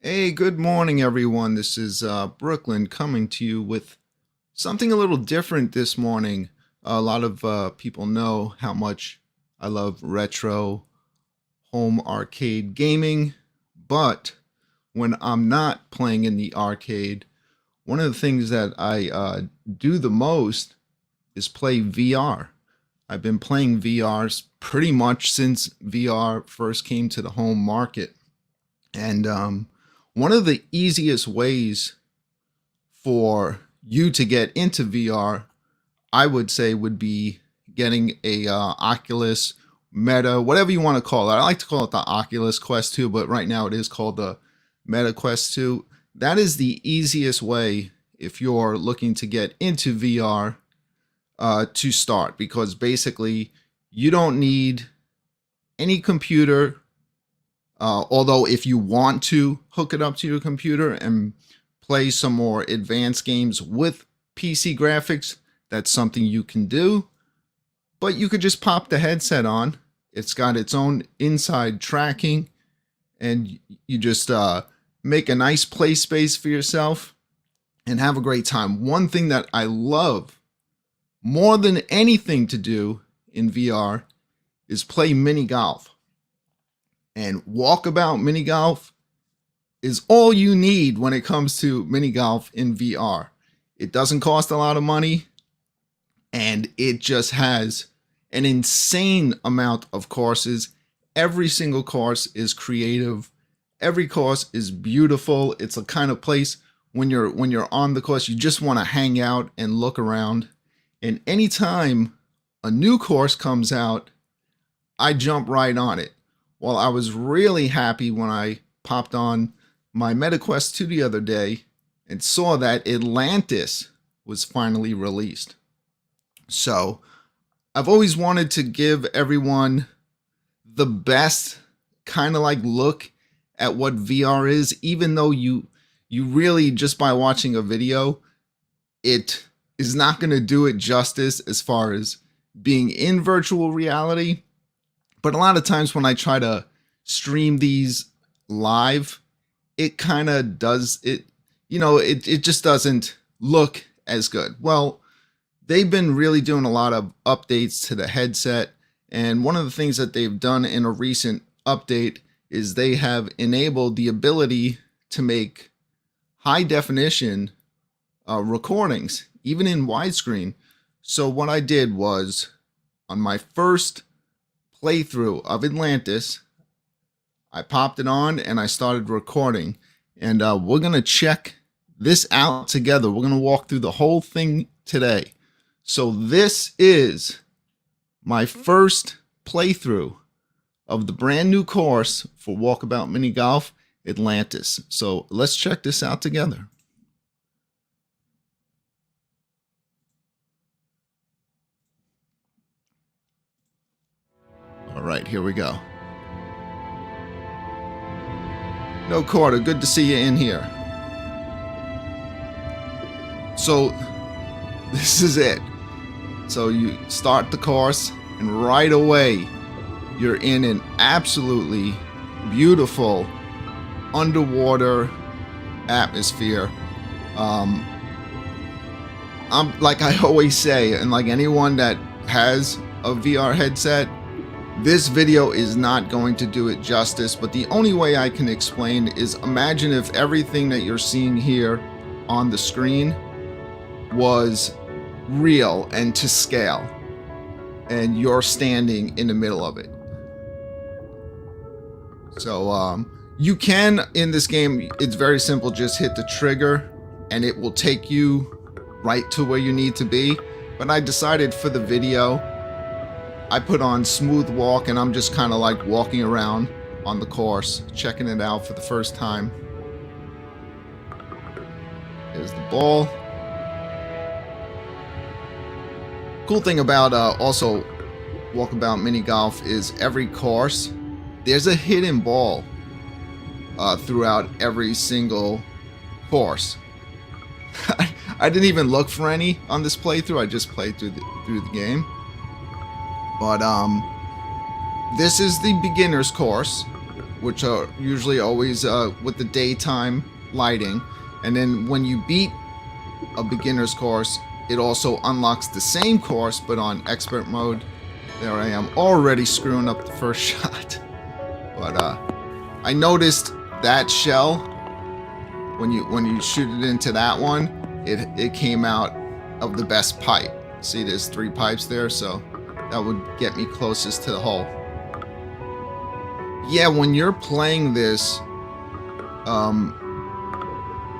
Hey, good morning, everyone. This is Brooklyn coming to you with something a little different this morning. A lot of people know how much I love retro home arcade gaming, but when I'm not playing in the arcade, one of the things that I do the most is play VR. I've been playing VRs pretty much since VR first came to the home market. And one of the easiest ways for you to get into VR, I would say, would be getting a Oculus Meta, whatever you want to call it. I like to call it the Oculus Quest 2, but right now it is called the Meta Quest 2. That is the easiest way if you're looking to get into VR to start, because basically you don't need any computer. Although if you want to hook it up to your computer and play some more advanced games with PC graphics, that's something you can do. But you could just pop the headset on. It's got its own inside tracking, and you just make a nice play space for yourself and have a great time. One thing that I love more than anything to do in VR is play mini golf. And Walkabout mini golf is all you need when it comes to mini golf in VR. It doesn't cost a lot of money, and it just has an insane amount of courses. Every single course is creative. Every course is beautiful. It's a kind of place when you're on the course, you just want to hang out and look around. And anytime a new course comes out, I jump right on it. Well, I was really happy when I popped on my MetaQuest 2 the other day and saw that Atlantis was finally released. So I've always wanted to give everyone the best kind of like look at what VR is, even though you really, just by watching a video, it is not going to do it justice as far as being in virtual reality. But a lot of times when I try to stream these live, it kind of does it, it just doesn't look as good. Well, they've been really doing a lot of updates to the headset. And one of the things that they've done in a recent update is they have enabled the ability to make high definition recordings, even in widescreen. So what I did was, on my first playthrough of Atlantis, I popped it on and I started recording, and we're gonna check this out together. We're gonna walk through the whole thing today. So this is my first playthrough of the brand new course for Walkabout Mini Golf Atlantis. So let's check this out together. All right, here we go. No, Carter, good to see you in here. So this is it. So you start the course, and right away you're in an absolutely beautiful underwater atmosphere. I'm like I always say, and like anyone that has a VR headset, this video is not going to do it justice, but the only way I can explain is, imagine if everything that you're seeing here on the screen was real and to scale, and you're standing in the middle of it. So you can, in this game, it's very simple, just hit the trigger and it will take you right to where you need to be. But I decided for the video, I put on smooth walk, and I'm just kind of like walking around on the course, checking it out for the first time. There's the ball. Cool thing about also Walkabout Mini Golf is every course, there's a hidden ball throughout every single course. I didn't even look for any on this playthrough. I just played through the game. But this is the beginner's course, which are usually always with the daytime lighting. And then when you beat a beginner's course, it also unlocks the same course, but on expert mode. There I am, already screwing up the first shot. But I noticed that shell, when you shoot it into that one, it came out of the best pipe. See, there's 3 pipes there, so that would get me closest to the hole. Yeah, when you're playing this,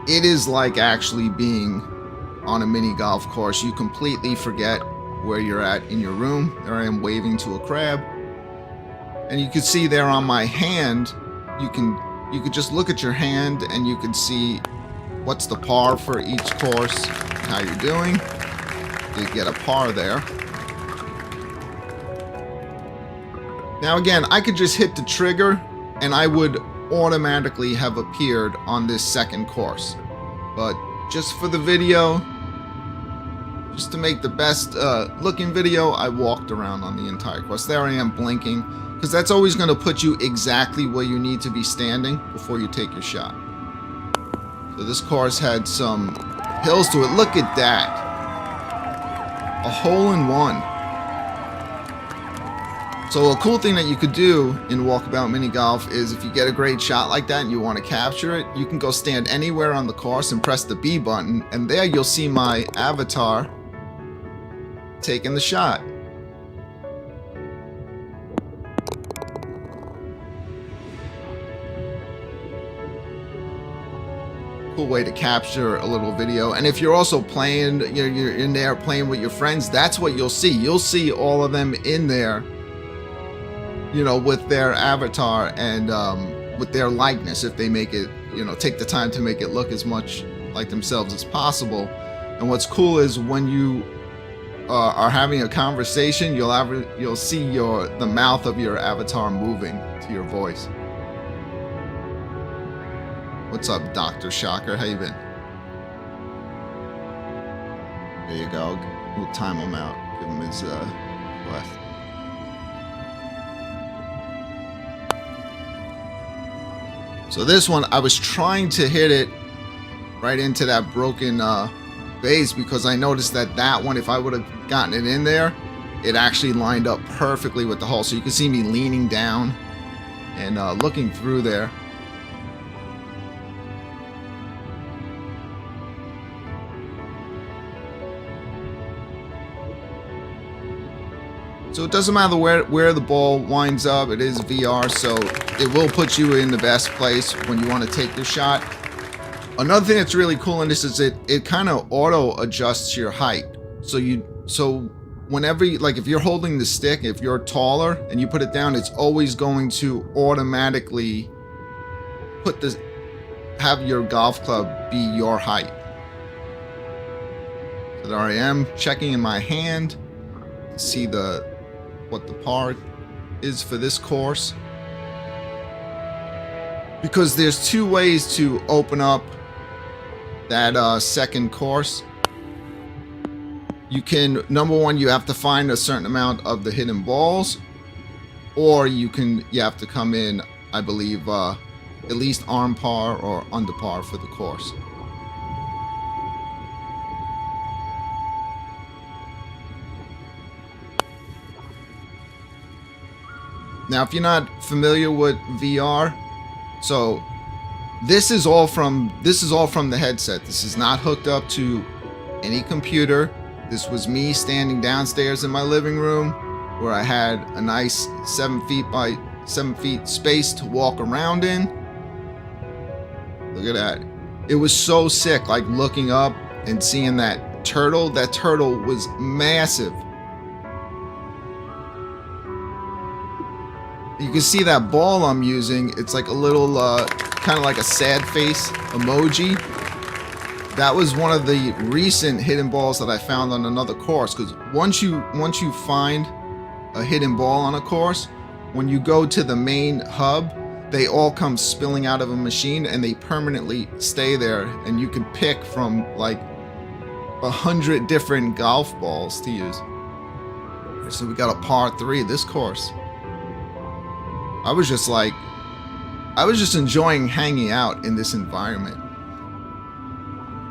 it is like actually being on a mini golf course. You completely forget where you're at in your room. There I am waving to a crab. And you can see there on my hand, you could just look at your hand and you can see what's the par for each course, how you're doing. You get a par there. Now again, I could just hit the trigger and I would automatically have appeared on this second course. But just for the video, just to make the best looking video, I walked around on the entire course. There I am blinking, because that's always going to put you exactly where you need to be standing before you take your shot. So this course had some hills to it. Look at that. A hole in one. So a cool thing that you could do in Walkabout Mini Golf is if you get a great shot like that and you want to capture it, you can go stand anywhere on the course and press the B button, and there you'll see my avatar taking the shot. Cool way to capture a little video. And if you're also playing, you're in there playing with your friends, that's what you'll see. You'll see all of them in there, with their avatar and with their likeness, if they make it, take the time to make it look as much like themselves as possible. And what's cool is when you are having a conversation, you'll see the mouth of your avatar moving to your voice. What's up, Dr. Shocker? How you been? There you go. We'll time him out. Give him his breath. So this one, I was trying to hit it right into that broken base, because I noticed that one, if I would have gotten it in there, it actually lined up perfectly with the hole. So you can see me leaning down and looking through there. So it doesn't matter where the ball winds up. It is VR, so it will put you in the best place when you want to take your shot. Another thing that's really cool in this is it kind of auto adjusts your height. So whenever if you're holding the stick, if you're taller and you put it down, it's always going to automatically have your golf club be your height. So there I am checking in my hand to see what the par is for this course, because there's 2 ways to open up that second course. You can, number one, you have to find a certain amount of the hidden balls, or you have to come in, I believe, at least arm par or under par for the course. Now, if you're not familiar with VR, so this is all from the headset. This is not hooked up to any computer. This was me standing downstairs in my living room, where I had a nice 7 feet by 7 feet space to walk around in. Look at that. It was so sick, like looking up and seeing that turtle. That turtle was massive. You can see that ball I'm using. It's like a little, kind of like a sad face emoji. That was one of the recent hidden balls that I found on another course. Because once you find a hidden ball on a course, when you go to the main hub, they all come spilling out of a machine and they permanently stay there. And you can pick from like 100 different golf balls to use. So we got a par 3 this course. I was just like I was just enjoying hanging out in this environment.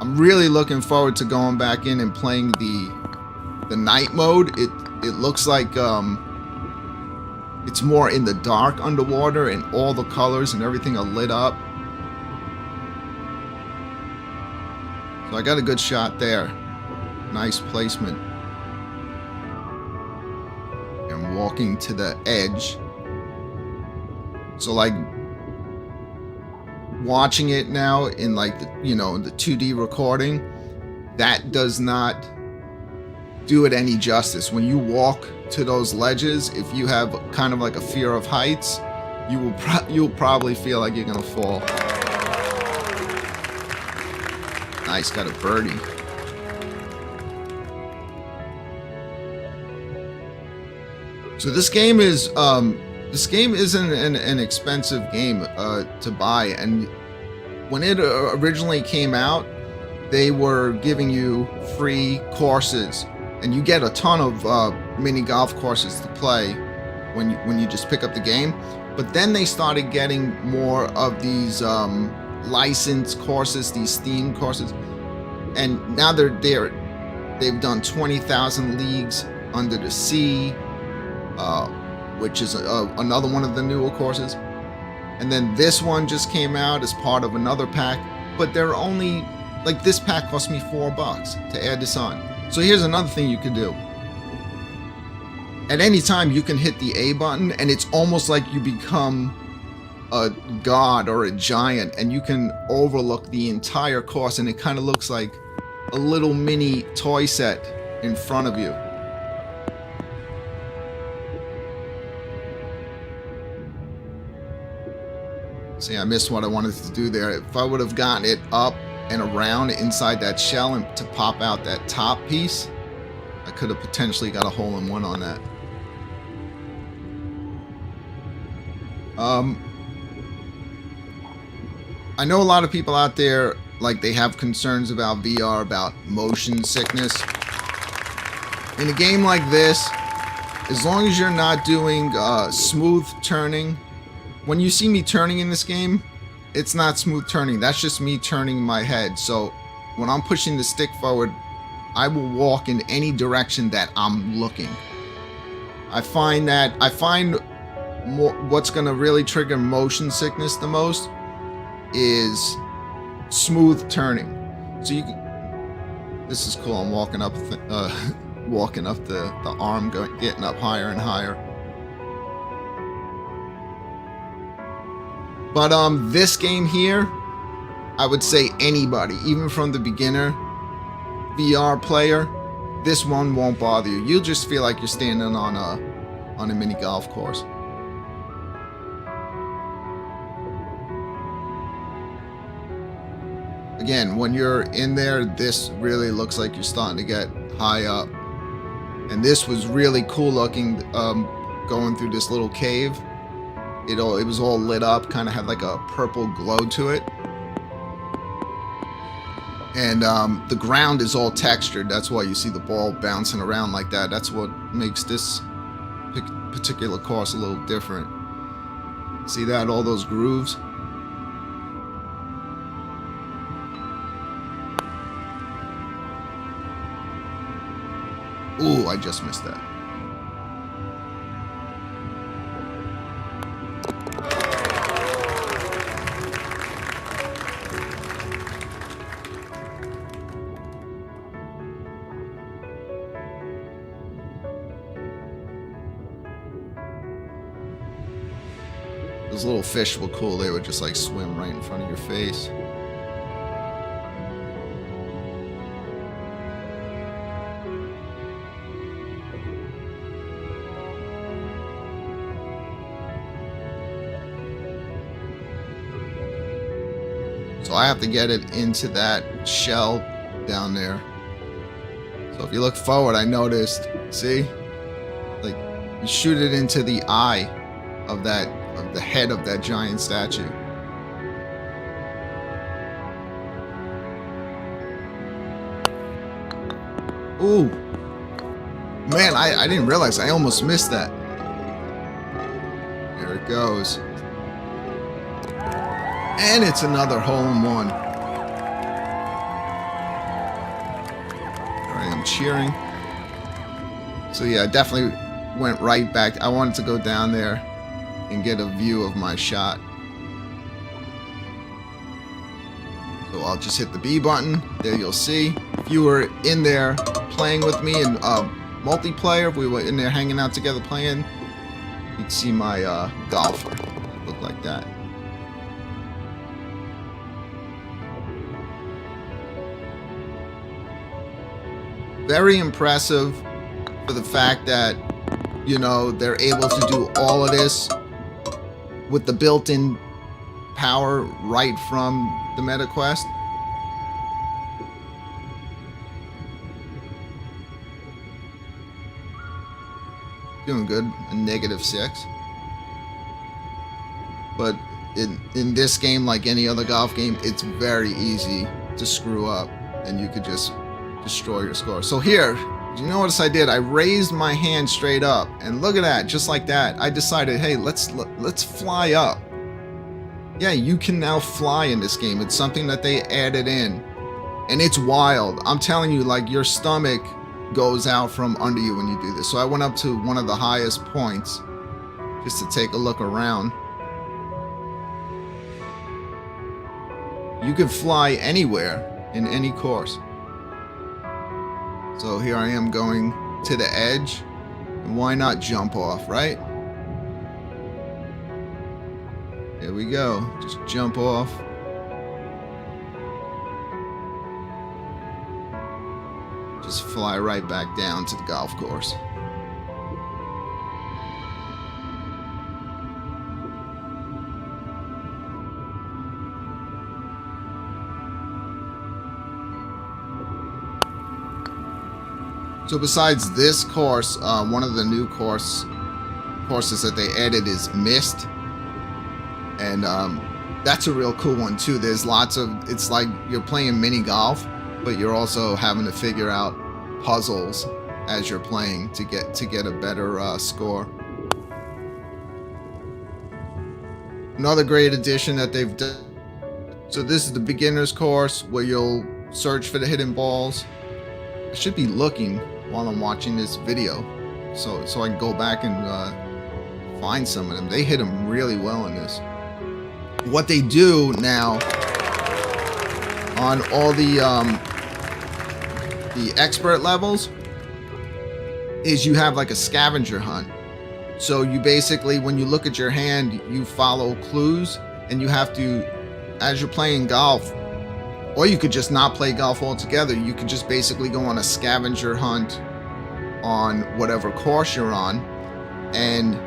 I'm really looking forward to going back in and playing the night mode. It looks like it's more in the dark underwater, and all the colors and everything are lit up. So I got a good shot there. Nice placement. I'm walking to the edge. So like watching it now in like the, you know, the 2D recording, that does not do it any justice. When you walk to those ledges, if you have kind of like a fear of heights, you'll probably feel like you're gonna fall. Nice, got a birdie. So this game is isn't an expensive game to buy, and when it originally came out, they were giving you free courses, and you get a ton of mini golf courses to play when you just pick up the game. But then they started getting more of these licensed courses, these themed courses, and now they've done 20,000 Leagues Under the Sea, which is another one of the newer courses. And then this one just came out as part of another pack, but they're only, like, this pack cost me $4 to add this on. So here's another thing you can do. At any time you can hit the A button, and it's almost like you become a god or a giant, and you can overlook the entire course, and it kind of looks like a little mini toy set in front of you. See, I missed what I wanted to do there. If I would have gotten it up and around inside that shell and to pop out that top piece, I could have potentially got a hole-in-one on that. I know a lot of people out there, like, they have concerns about VR, about motion sickness. In a game like this, as long as you're not doing smooth turning. When you see me turning in this game, it's not smooth turning. That's just me turning my head. So when I'm pushing the stick forward, I will walk in any direction that I'm looking. I find what's going to really trigger motion sickness the most is smooth turning. So you can, this is cool. I'm walking up walking up the arm, getting up higher and higher. But this game here, I would say anybody, even from the beginner VR player, this one won't bother you. You'll just feel like you're standing on a mini golf course. Again, when you're in there, this really looks like you're starting to get high up. And this was really cool looking, going through this little cave. It was all lit up, kind of had like a purple glow to it. And the ground is all textured. That's why you see the ball bouncing around like that. That's what makes this particular course a little different. See that? All those grooves. Ooh, I just missed that. Those little fish were cool. They would just like swim right in front of your face. So I have to get it into that shell down there. So if you look forward, I noticed, see? Like, you shoot it into the eye of the head of that giant statue. Ooh. Man, I didn't realize I almost missed that. There it goes. And it's another hole-in-one. Alright, I'm cheering. So yeah, I definitely went right back. I wanted to go down there and get a view of my shot. So I'll just hit the B button. There you'll see. If you were in there playing with me in multiplayer, if we were in there hanging out together playing, you'd see my golfer. It looked like that. Very impressive for the fact that, you know, they're able to do all of this with the built-in power right from the MetaQuest. Doing good, a -6. But in this game, like any other golf game, it's very easy to screw up and you could just destroy your score. So here, you notice I did, I raised my hand straight up, and look at that, just like that, I decided, hey, let's fly up. Yeah, you can now fly in this game. It's something that they added in, and it's wild. I'm telling you, like, your stomach goes out from under you when you do this. So I went up to one of the highest points just to take a look around. You can fly anywhere in any course. So here I am going to the edge, and why not jump off, right? Here we go, just jump off. Just fly right back down to the golf course. So besides this course, one of the new courses that they added is Mist, and that's a real cool one too. There's lots of, it's like you're playing mini golf, but you're also having to figure out puzzles as you're playing to get a better score. Another great addition that they've done. So this is the beginner's course where you'll search for the hidden balls. I should be looking while I'm watching this video, so I can go back and find some of them. They hit them really well in this. What they do now on all the expert levels is you have like a scavenger hunt. So you basically, when you look at your hand, you follow clues, and you have to, as you're playing golf, or you could just not play golf altogether. You could just basically go on a scavenger hunt on whatever course you're on, and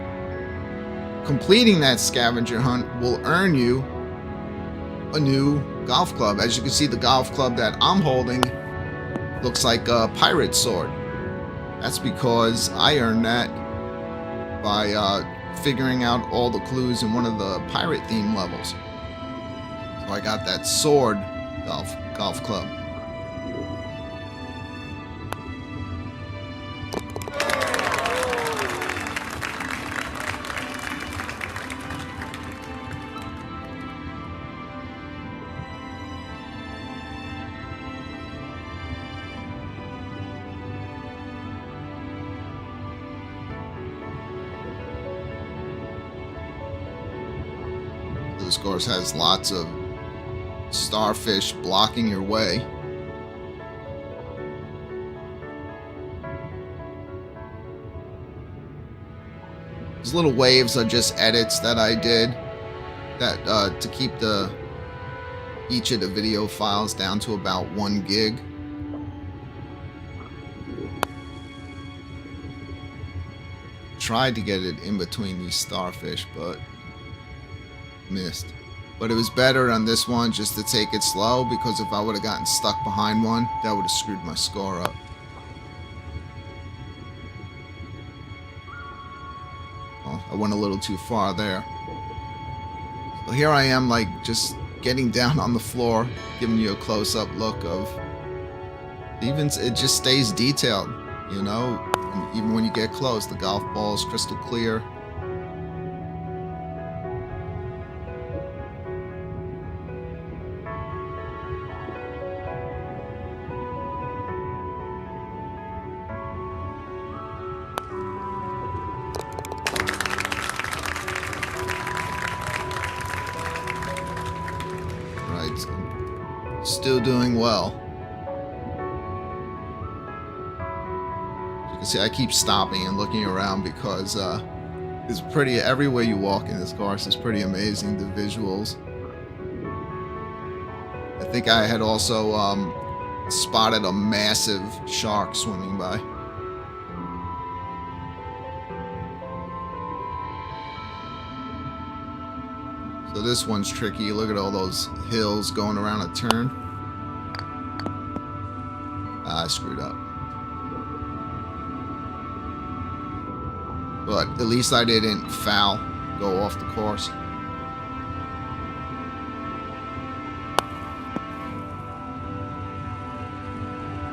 completing that scavenger hunt will earn you a new golf club. As you can see, the golf club that I'm holding looks like a pirate sword. That's because I earned that by figuring out all the clues in one of the pirate theme levels. So I got that sword golf club. This course has lots of starfish blocking your way. These little waves are just edits that I did that to keep each of the video files down to about 1 gig. Tried to get it in between these starfish, but missed. But it was better on this one just to take it slow, because if I would have gotten stuck behind one, that would have screwed my score up. Well, I went a little too far there. So here I am, like, just getting down on the floor, giving you a close-up look of, even it just stays detailed, you know, and even when you get close, the golf ball is crystal clear. Alright, so still doing well. As you can see, I keep stopping and looking around because it's pretty, everywhere you walk in this course is pretty amazing, the visuals. I think I had also spotted a massive shark swimming by. So this one's tricky. Look at all those hills going around a turn. I screwed up. But at least I didn't foul, go off the course.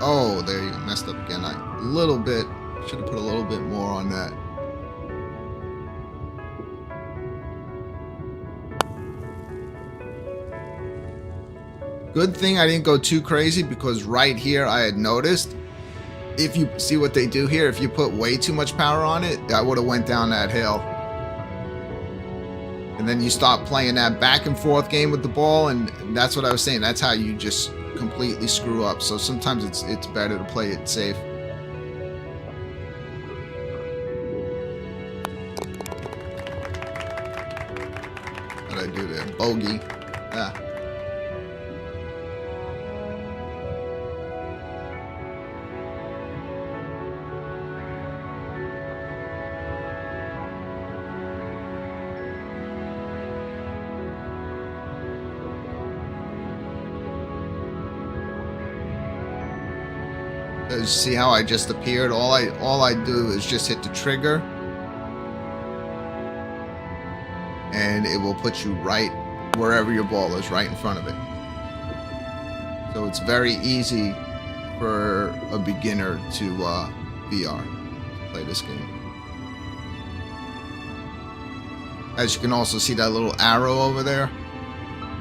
Oh, there you messed up again. A little bit. Should have put a little bit more on that. Good thing I didn't go too crazy, because right here I had noticed, if you see what they do here, if you put way too much power on it, that would have went down that hill. And then you start playing that back and forth game with the ball, and that's what I was saying. That's how you just completely screw up. So sometimes it's better to play it safe. What did I do there? Bogey. Yeah. See how I just appeared? All I do is just hit the trigger, and it will put you right wherever your ball is, right in front of it. So it's very easy for a beginner to VR to play this game. As you can also see that little arrow over there,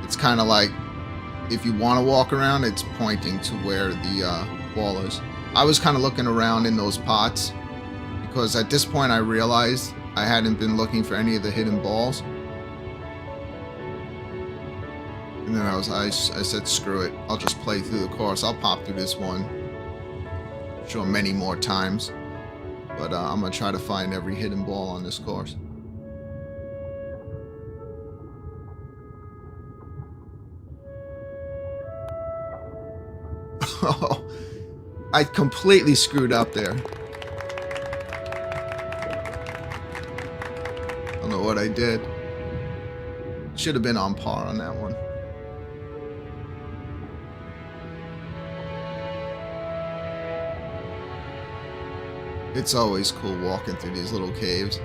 it's kind of like, if you want to walk around, it's pointing to where the ball is. I was kind of looking around in those pots, because at this point I realized I hadn't been looking for any of the hidden balls. And then I said, screw it, I'll just play through the course. I'll pop through this one, sure, many more times, but I'm gonna try to find every hidden ball on this course. Oh, I completely screwed up there. I don't know what I did. Should have been on par on that one. It's always cool walking through these little caves.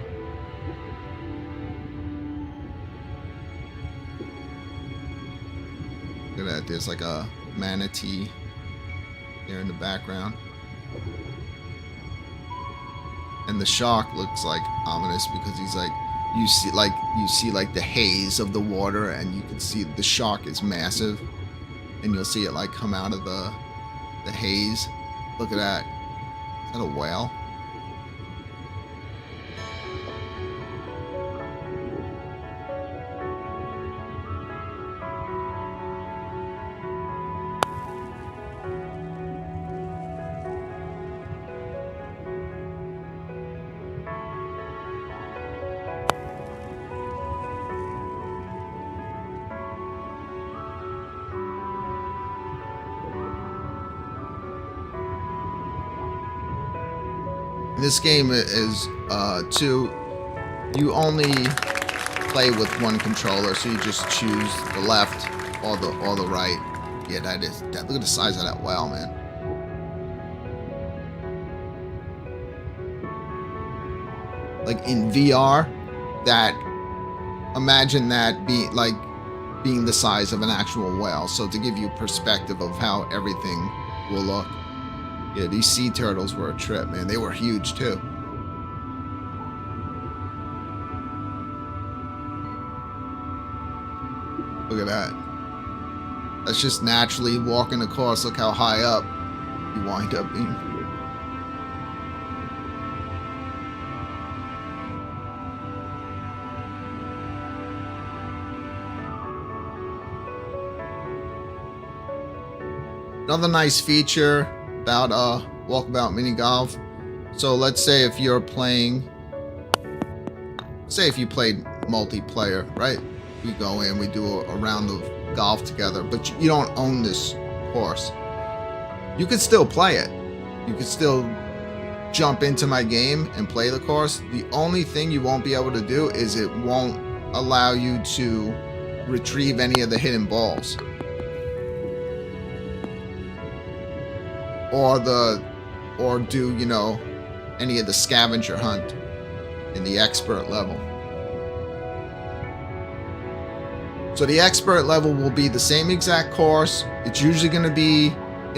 Look at that, there's like a manatee there in the background. And the shark looks like ominous, because he's like, you see like the haze of the water, and you can see the shark is massive, and you'll see it like come out of the haze. Look at that. Is that a whale? This game is you only play with one controller, so you just choose the left or the right. Yeah, look at the size of that whale, man. Like in VR, imagine that being the size of an actual whale. So to give you perspective of how everything will look. Yeah, these sea turtles were a trip, man. They were huge, too. Look at that. That's just naturally walking the course. Look how high up you wind up being. Another nice feature about Walkabout mini golf. So let's say if you're playing, say if you played multiplayer, right? We go in, we do a round of golf together, but you don't own this course. You could still play it. You could still jump into my game and play the course. The only thing you won't be able to do is it won't allow you to retrieve any of the hidden balls. Or do, you know, any of the scavenger hunt in the expert level. So the expert level will be the same exact course. It's usually going to be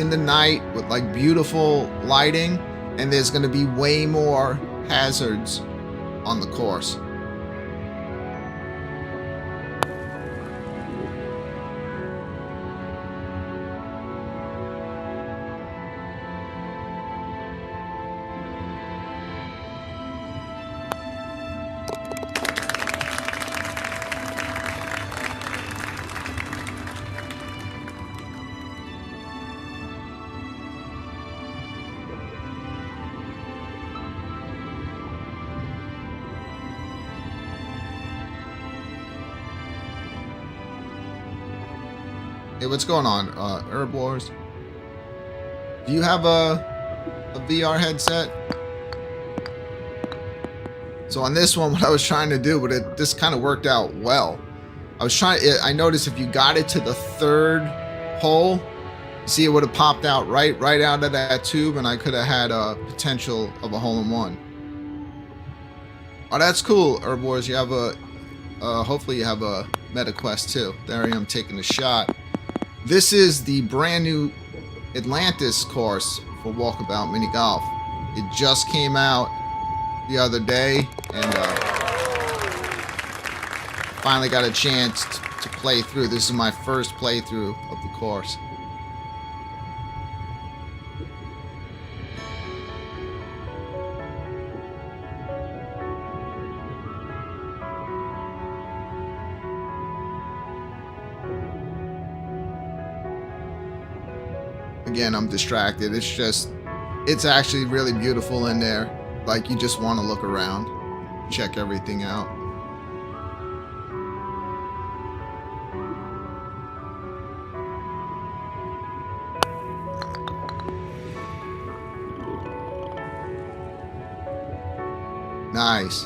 in the night with like beautiful lighting, and there's going to be way more hazards on the course. Hey, what's going on, Herb Wars? Do you have a VR headset? So on this one, what I was trying to do, but this kind of worked out well. I noticed if you got it to the third hole, see, it would have popped out right out of that tube, and I could have had a potential of a hole-in-one. Oh, that's cool, Herb Wars. You have hopefully you have a MetaQuest too. There I am taking a shot. This is the brand new Atlantis course for Walkabout mini golf. It just came out the other day, and finally got a chance to play through. This is my first playthrough of the course. Again, I'm distracted. It's actually really beautiful in there. Like, you just want to look around, check everything out. Nice.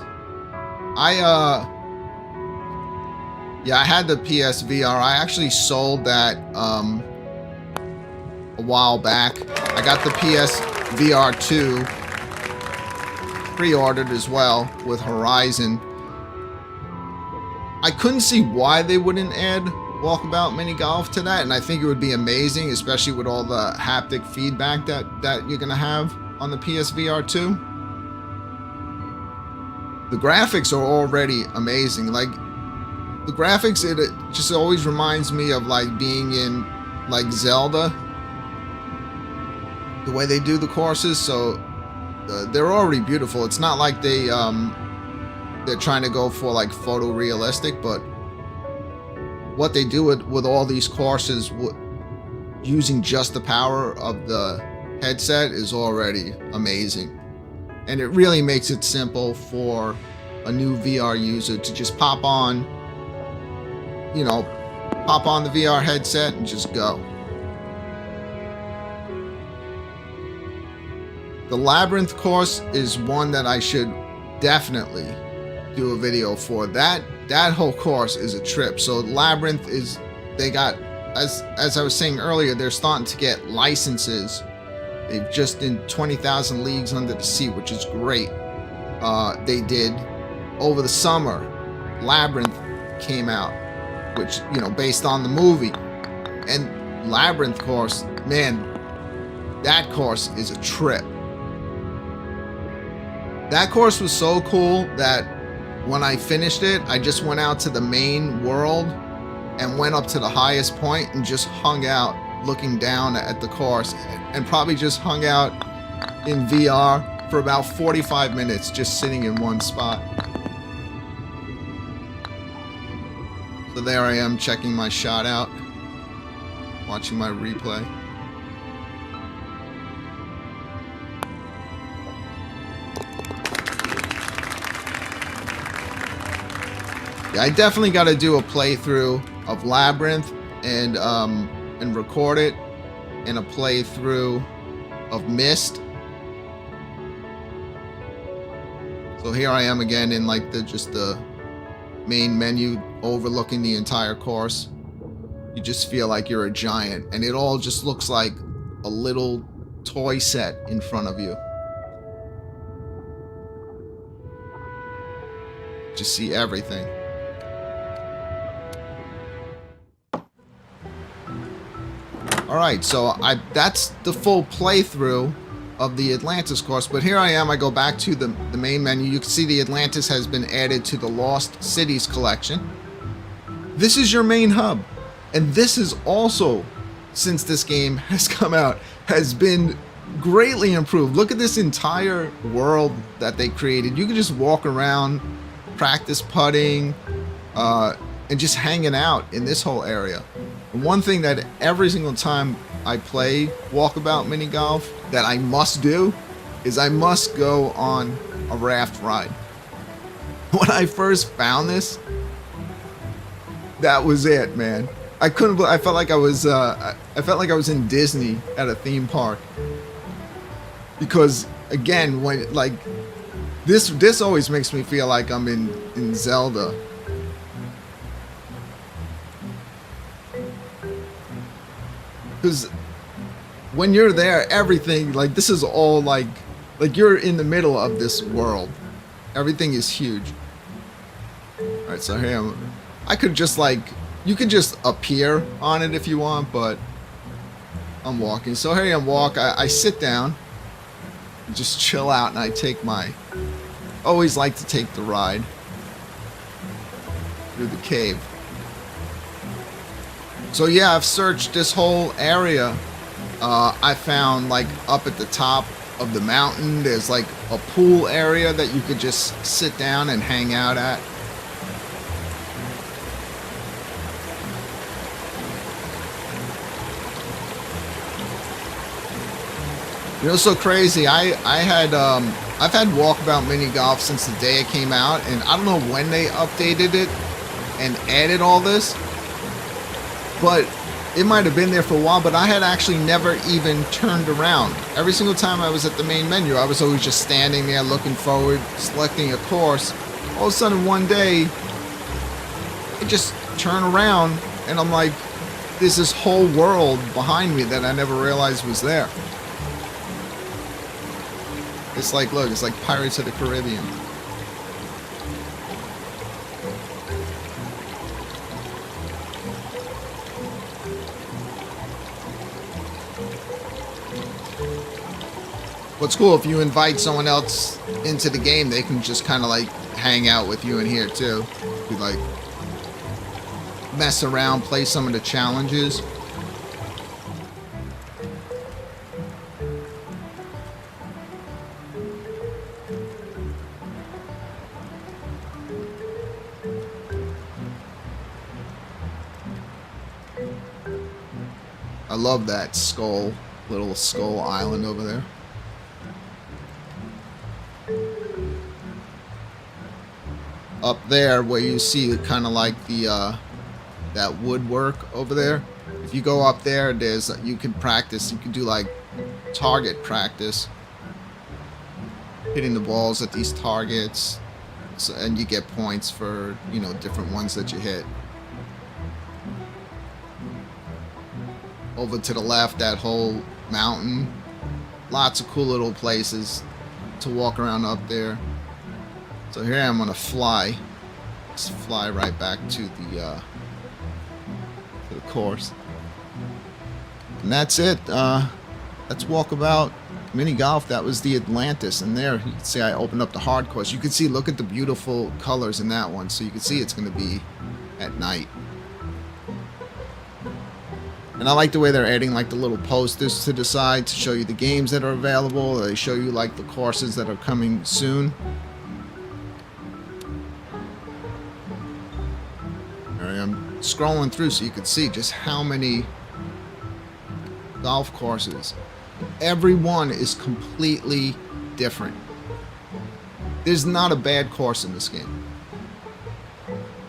Yeah, I had the PSVR. I actually sold that a while back. I got the PSVR 2 pre-ordered as well with Horizon. I couldn't see why they wouldn't add Walkabout mini golf to that, and I think it would be amazing, especially with all the haptic feedback that you're gonna have on the PSVR 2. The graphics are already amazing. Like, the graphics, it just always reminds me of like being in like Zelda, the way they do the courses. So they're already beautiful. It's not like they're trying to go for like photorealistic, but what they do with all these courses using just the power of the headset is already amazing. And it really makes it simple for a new VR user to just pop on the VR headset and just go. The Labyrinth course is one that I should definitely do a video for. That whole course is a trip. So Labyrinth they got, as I was saying earlier, they're starting to get licenses. They've just done 20,000 Leagues Under the Sea, which is great. They did over the summer. Labyrinth came out, which, based on the movie. And Labyrinth course, man, that course is a trip. That course was so cool that when I finished it, I just went out to the main world and went up to the highest point and just hung out looking down at the course, and probably just hung out in VR for about 45 minutes just sitting in one spot. So there I am checking my shot out, watching my replay. Yeah, I definitely got to do a playthrough of Labyrinth and record it, and a playthrough of Mist. So here I am again in like the main menu overlooking the entire course. You just feel like you're a giant, and it all just looks like a little toy set in front of you. Just see everything. Alright, so that's the full playthrough of the Atlantis course, but here I am. I go back to the main menu. You can see the Atlantis has been added to the Lost Cities collection. This is your main hub, and this is also, since this game has come out, has been greatly improved. Look at this entire world that they created. You can just walk around, practice putting, and just hanging out in this whole area. And one thing that every single time I play Walkabout mini golf that I must do is I must go on a raft ride. When I first found this, that was it, man. I couldn't. I felt like I was. I felt like I was in Disney at a theme park. Because again, when like this always makes me feel like I'm in Zelda. Because when you're there, everything, like, this is all like you're in the middle of this world. Everything is huge. Alright, so here I could just like, you could just appear on it if you want, but I'm walking. So here I sit down, just chill out, and I take always like to take the ride through the cave. So yeah, I've searched this whole area. I found, like, up at the top of the mountain, there's like a pool area that you could just sit down and hang out at. You know, so crazy. I've had Walkabout mini golf since the day it came out, and I don't know when they updated it and added all this. But it might have been there for a while, but I had actually never even turned around. Every single time I was at the main menu, I was always just standing there looking forward, selecting a course. All of a sudden one day, I just turn around and I'm like, there's this whole world behind me that I never realized was there. It's like, look, it's like Pirates of the Caribbean. What's cool, if you invite someone else into the game, they can just kind of like hang out with you in here too. You like mess around, play some of the challenges. I love that little skull island over there. Up there where you see kind of like the that woodwork over there, if you go up there, you can practice. You can do like target practice, hitting the balls at these targets, and you get points for, you know, different ones that you hit. Over to the left, that whole mountain, lots of cool little places to walk around up there. So here I'm gonna fly. Just fly right back to the course. And that's it. That's Walkabout mini golf. That was the Atlantis. And there you can see I opened up the hard course. You can see, look at the beautiful colors in that one. So you can see it's gonna be at night. And I like the way they're adding like the little posters to the side to show you the games that are available. They show you like the courses that are coming soon. I'm scrolling through so you can see just how many golf courses. Every one is completely different. There's not a bad course in this game.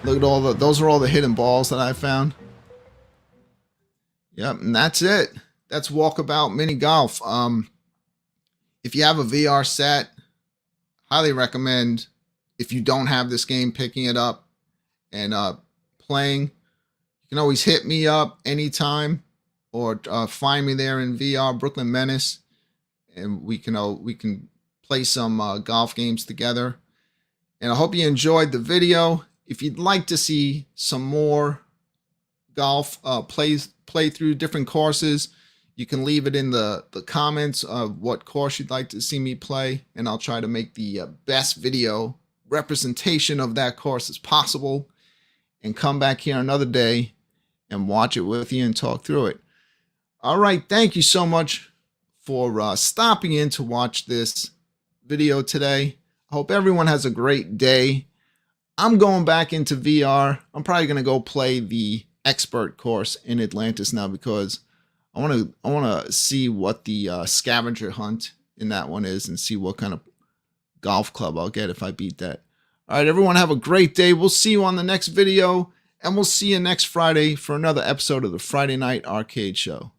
Look at all those are all the hidden balls that I found. Yep, and that's it. That's Walkabout Mini Golf. If you have a VR set, highly recommend, if you don't have this game, picking it up and playing. You can always hit me up anytime, or find me there in VR, Brooklyn Menace, and we can play some golf games together. And I hope you enjoyed the video. If you'd like to see some more golf play through different courses, you can leave it in the comments of what course you'd like to see me play, and I'll try to make the best video representation of that course as possible, and come back here another day and watch it with you and talk through it. All right, thank you so much for stopping in to watch this video today. I hope everyone has a great day. I'm going back into VR. I'm probably going to go play the expert course in Atlantis now, because I want to see what the scavenger hunt in that one is, and see what kind of golf club I'll get if I beat that. All right, everyone, have a great day. We'll see you on the next video, and we'll see you next Friday for another episode of the Friday Night Arcade Show.